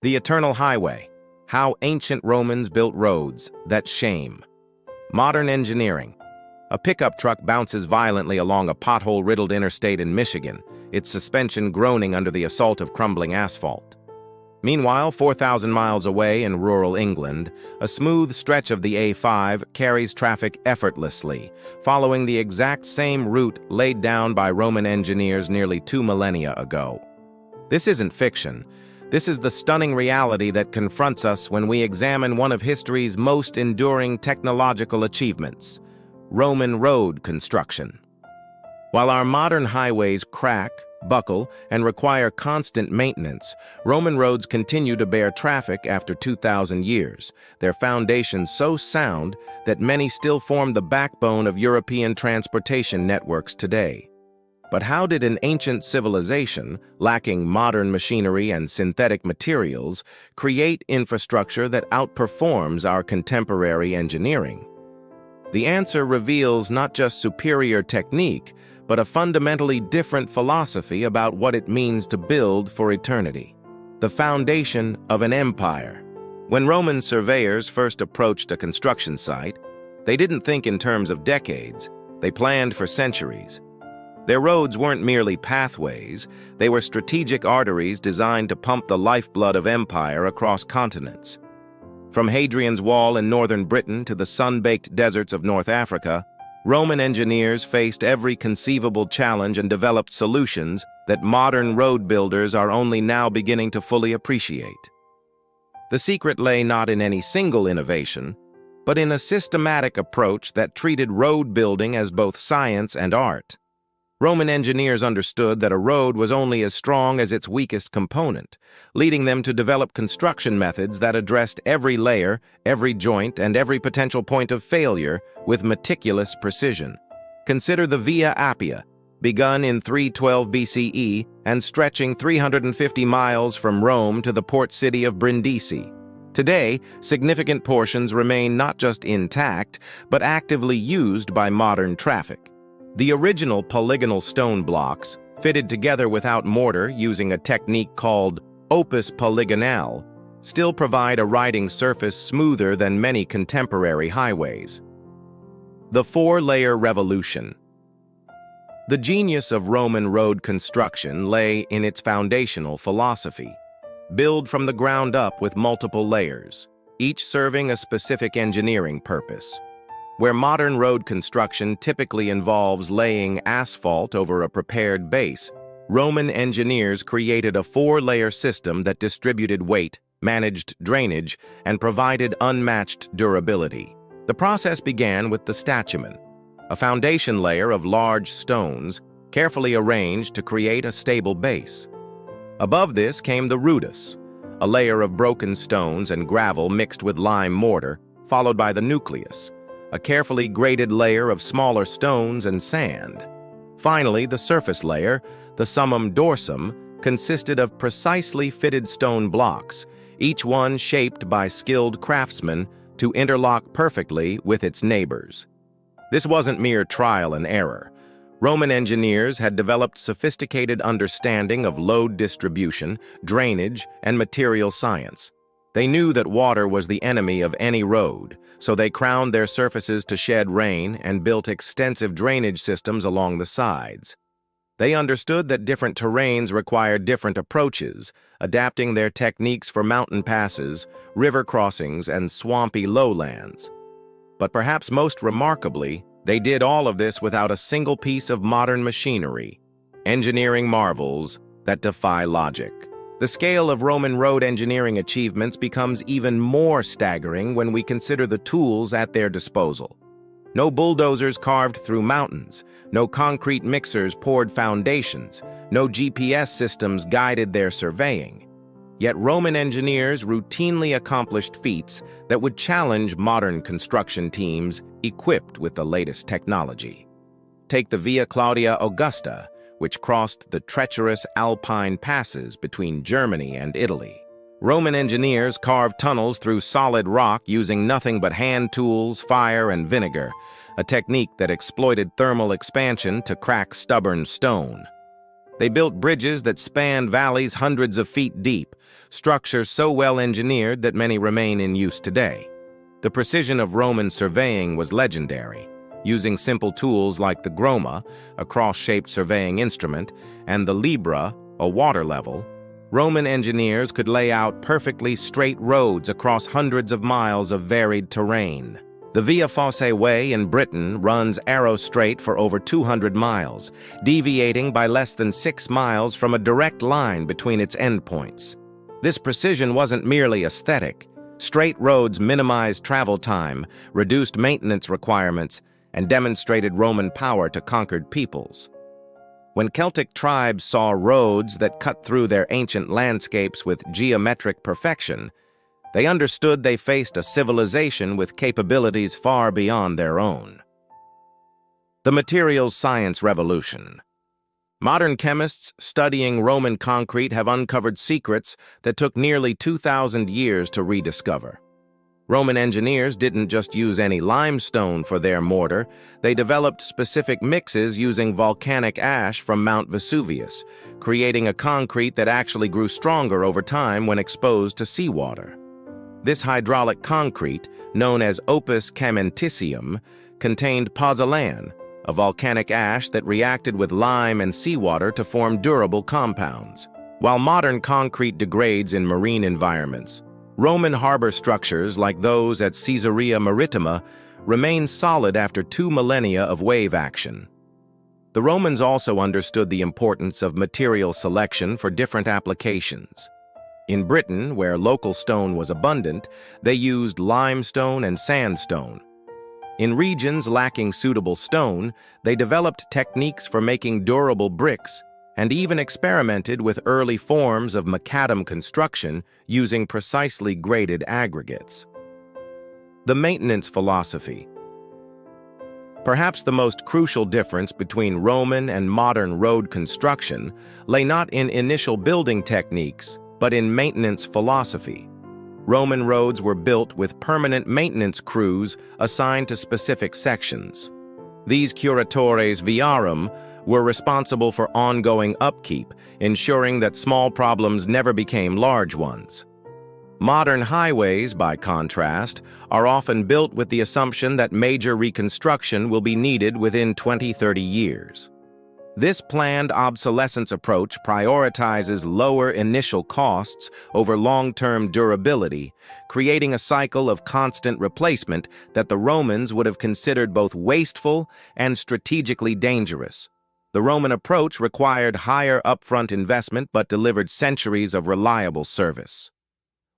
The Eternal Highway. How ancient Romans built roads that shame. Modern engineering. A pickup truck bounces violently along a pothole-riddled interstate in Michigan, its suspension groaning under the assault of crumbling asphalt. Meanwhile, 4,000 miles away in rural England, a smooth stretch of the A5 carries traffic effortlessly, following the exact same route laid down by Roman engineers nearly 2 millennia ago. This isn't fiction. This is the stunning reality that confronts us when we examine one of history's most enduring technological achievements: Roman road construction. While our modern highways crack, buckle, and require constant maintenance, Roman roads continue to bear traffic after 2,000 years, their foundations so sound that many still form the backbone of European transportation networks today. But how did an ancient civilization, lacking modern machinery and synthetic materials, create infrastructure that outperforms our contemporary engineering? The answer reveals not just superior technique, but a fundamentally different philosophy about what it means to build for eternity. The foundation of an empire. When Roman surveyors first approached a construction site, they didn't think in terms of decades, they planned for centuries. Their roads weren't merely pathways, they were strategic arteries designed to pump the lifeblood of empire across continents. From Hadrian's Wall in northern Britain to the sun-baked deserts of North Africa, Roman engineers faced every conceivable challenge and developed solutions that modern road builders are only now beginning to fully appreciate. The secret lay not in any single innovation, but in a systematic approach that treated road building as both science and art. Roman engineers understood that a road was only as strong as its weakest component, leading them to develop construction methods that addressed every layer, every joint, and every potential point of failure with meticulous precision. Consider the Via Appia, begun in 312 BCE and stretching 350 miles from Rome to the port city of Brindisi. Today, significant portions remain not just intact, but actively used by modern traffic. The original polygonal stone blocks, fitted together without mortar using a technique called opus polygonale, still provide a riding surface smoother than many contemporary highways. The four-layer revolution. The genius of Roman road construction lay in its foundational philosophy. Build from the ground up with multiple layers, each serving a specific engineering purpose. Where modern road construction typically involves laying asphalt over a prepared base, Roman engineers created a four-layer system that distributed weight, managed drainage, and provided unmatched durability. The process began with the statumen, a foundation layer of large stones, carefully arranged to create a stable base. Above this came the rudus, a layer of broken stones and gravel mixed with lime mortar, followed by the nucleus, a carefully graded layer of smaller stones and sand. Finally, the surface layer, the summum dorsum, consisted of precisely fitted stone blocks, each one shaped by skilled craftsmen to interlock perfectly with its neighbors. This wasn't mere trial and error. Roman engineers had developed sophisticated understanding of load distribution, drainage, and material science. They knew that water was the enemy of any road, so they crowned their surfaces to shed rain and built extensive drainage systems along the sides. They understood that different terrains required different approaches, adapting their techniques for mountain passes, river crossings, and swampy lowlands. But perhaps most remarkably, they did all of this without a single piece of modern machinery, engineering marvels that defy logic. The scale of Roman road engineering achievements becomes even more staggering when we consider the tools at their disposal. No bulldozers carved through mountains, no concrete mixers poured foundations, no GPS systems guided their surveying. Yet Roman engineers routinely accomplished feats that would challenge modern construction teams equipped with the latest technology. Take the Via Claudia Augusta, which crossed the treacherous Alpine passes between Germany and Italy. Roman engineers carved tunnels through solid rock using nothing but hand tools, fire, and vinegar, a technique that exploited thermal expansion to crack stubborn stone. They built bridges that spanned valleys hundreds of feet deep, structures so well engineered that many remain in use today. The precision of Roman surveying was legendary. Using simple tools like the groma, a cross-shaped surveying instrument, and the libra, a water level, Roman engineers could lay out perfectly straight roads across hundreds of miles of varied terrain. The Via Fosse Way in Britain runs arrow straight for over 200 miles, deviating by less than 6 miles from a direct line between its endpoints. This precision wasn't merely aesthetic. Straight roads minimized travel time, reduced maintenance requirements, and demonstrated Roman power to conquered peoples. When Celtic tribes saw roads that cut through their ancient landscapes with geometric perfection, they understood they faced a civilization with capabilities far beyond their own. The materials science revolution. Modern chemists studying Roman concrete have uncovered secrets that took nearly 2,000 years to rediscover. Roman engineers didn't just use any limestone for their mortar, they developed specific mixes using volcanic ash from Mount Vesuvius, creating a concrete that actually grew stronger over time when exposed to seawater. This hydraulic concrete, known as opus caementicium, contained pozzolan, a volcanic ash that reacted with lime and seawater to form durable compounds. While modern concrete degrades in marine environments, Roman harbor structures like those at Caesarea Maritima remain solid after 2 millennia of wave action. The Romans also understood the importance of material selection for different applications. In Britain, where local stone was abundant, they used limestone and sandstone. In regions lacking suitable stone, they developed techniques for making durable bricks and even experimented with early forms of macadam construction using precisely graded aggregates. The maintenance philosophy. Perhaps the most crucial difference between Roman and modern road construction lay not in initial building techniques, but in maintenance philosophy. Roman roads were built with permanent maintenance crews assigned to specific sections. These curatores viarum were responsible for ongoing upkeep, ensuring that small problems never became large ones. Modern highways, by contrast, are often built with the assumption that major reconstruction will be needed within 20-30 years. This planned obsolescence approach prioritizes lower initial costs over long-term durability, creating a cycle of constant replacement that the Romans would have considered both wasteful and strategically dangerous. The Roman approach required higher upfront investment but delivered centuries of reliable service.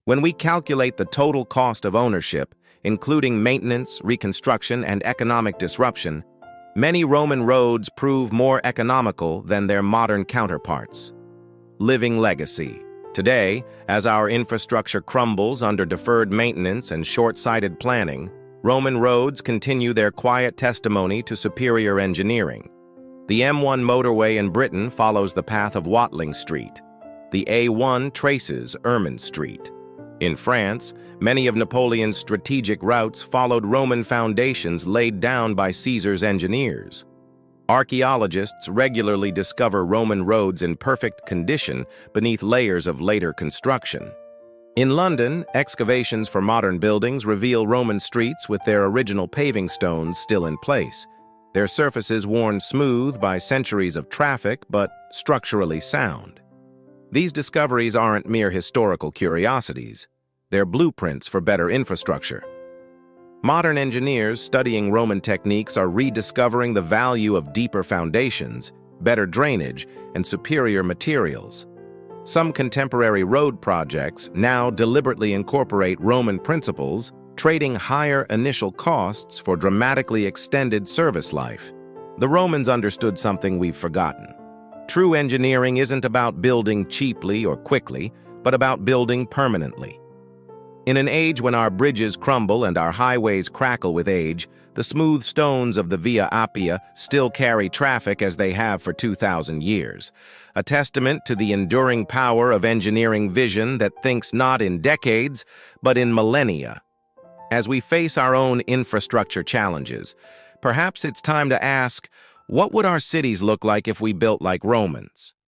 When we calculate the total cost of ownership, including maintenance, reconstruction, and economic disruption, many Roman roads prove more economical than their modern counterparts. Living legacy. Today, as our infrastructure crumbles under deferred maintenance and short-sighted planning, Roman roads continue their quiet testimony to superior engineering. The M1 motorway in Britain follows the path of Watling Street. The A1 traces Ermine Street. In France, many of Napoleon's strategic routes followed Roman foundations laid down by Caesar's engineers. Archaeologists regularly discover Roman roads in perfect condition beneath layers of later construction. In London, excavations for modern buildings reveal Roman streets with their original paving stones still in place, their surfaces worn smooth by centuries of traffic but structurally sound. These discoveries aren't mere historical curiosities. They're blueprints for better infrastructure. Modern engineers studying Roman techniques are rediscovering the value of deeper foundations, better drainage, and superior materials. Some contemporary road projects now deliberately incorporate Roman principles, trading higher initial costs for dramatically extended service life. The Romans understood something we've forgotten. True engineering isn't about building cheaply or quickly, but about building permanently. In an age when our bridges crumble and our highways crackle with age, the smooth stones of the Via Appia still carry traffic as they have for 2,000 years, a testament to the enduring power of engineering vision that thinks not in decades, but in millennia. As we face our own infrastructure challenges, perhaps it's time to ask, what would our cities look like if we built like Romans?